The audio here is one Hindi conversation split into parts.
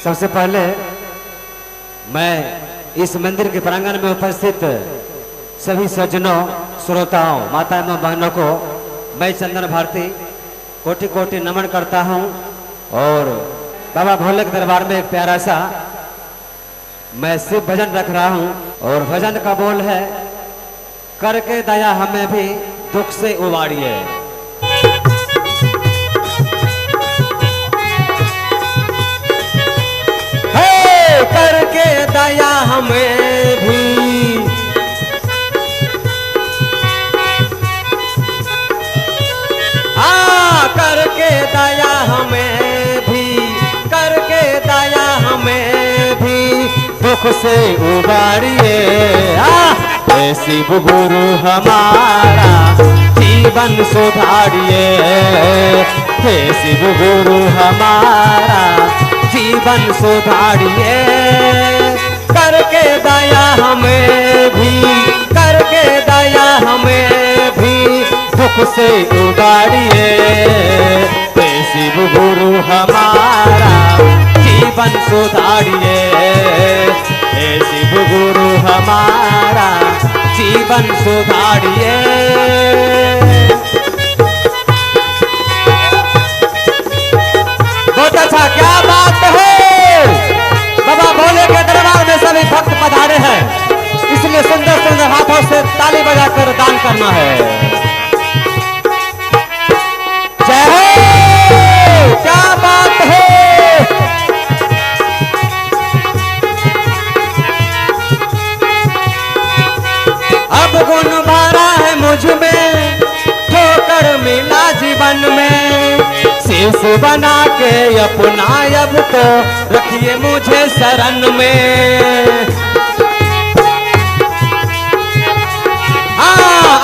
सबसे पहले मैं इस मंदिर के प्रांगण में उपस्थित सभी सज्जनों, श्रोताओं, माता एवं बहनों को मैं चंदन भारती कोटि कोटि नमन करता हूं। और बाबा भोले के दरबार में एक प्यारा सा मैं शिव भजन रख रहा हूं। और भजन का बोल है, करके दया हमें भी दुख से उबारिए। करके दया हमें भी, करके दया हमें भी, करके दया हमें भी दुख से उबारिए। हे शिव गुरु हमारा जीवन सुधारिए, हे शिव गुरु हमारा जीवन सुधारिए। करके दया हमें भी, करके दया हमें भी दुख से उबारिए। हे शिव गुरु हमारा जीवन सुधारिए, हे शिव गुरु हमारा जीवन सुधारिए। बहुत अच्छा, क्या बात है। बाबा भोले के दरबार में सभी भक्त पधारे हैं, इसलिए सुंदर सुंदर हाथों से ताली बजाकर दान करना है। जय हो, क्या बात है। अब गुण भरा है मुझ में, ठोकर मिला जीवन में, शीश बना के अपना अब तो रखिए मुझे शरण में।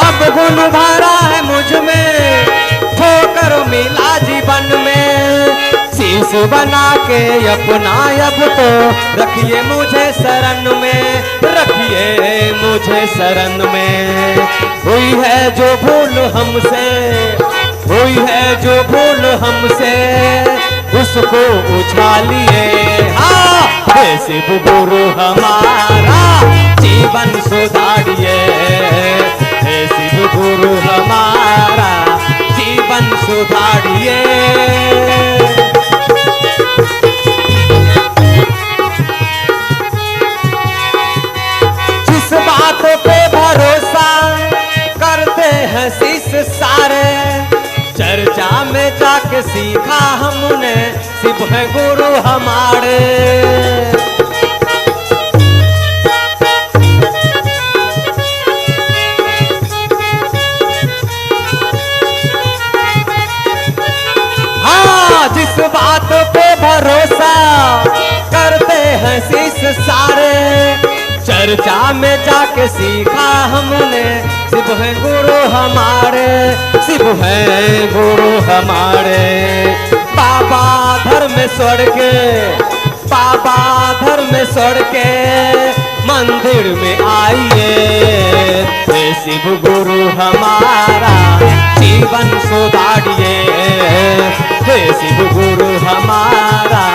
अब गुण भरा है मुझ में, ठोकर मिला जीवन में, शीश बना के अपना अब तो रखिए मुझे शरण में, रखिए मुझे शरण में। हुई है जो भूल हमसे, हुई है जो भूल हमसे, उसको उछालिए। हे शिव गुरु हमारा जीवन सुधारिए, हे शिव गुरु हमारा जीवन सुधारिए। जिस बात पे भरोसा करते हैं शीश सारे, चर्चा में जाके सीखा हमने शिव है गुरु हमारे। हाँ, जिस बात पे भरोसा करते हैं शीश सारे, चर्चा में जाके सीखा हमने शिव है गुरु हमारे, शिव है गुरु हमारे। बाबा धर्मेश्वर के, बाबा धर्मेश्वर के मंदिर में आइए। हे शिव गुरु हमारा जीवन सुधारिए, हे शिव गुरु हमारा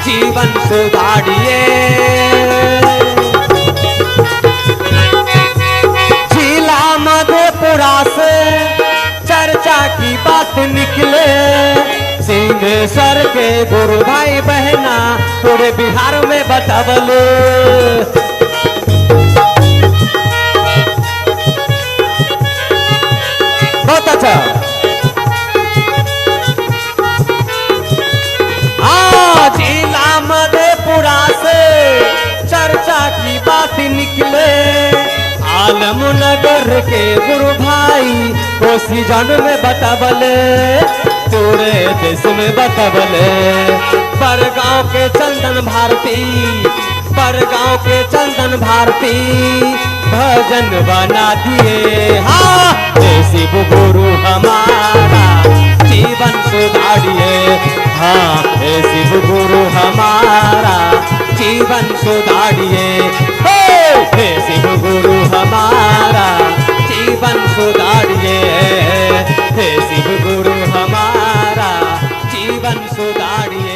जीवन सुधारिए। मधेपुरा से चर्चा की बात निकले, सिंहेश्वर के गुरु भाई बहना पूरे बिहार में बतबले। बहुत अच्छा। हाँ, जिला मधेपुरा से चर्चा की बात निकले, आलमनगर के गुरु भाई कोसी जन में बतबले, पूरे देश में बतबले। बरगांव के चंदन भारती, बरगांव के चंदन भारती भजन बना दिए। हाँ, हे शिव गुरु हमारा जीवन सुधारिए। हाँ, हे शिव गुरु हमारा जीवन सुधारिए। हे शिव गुरु हमारा जीवन सुधारिए, हे शिव गुरु हमारा जीवन सुधारिए।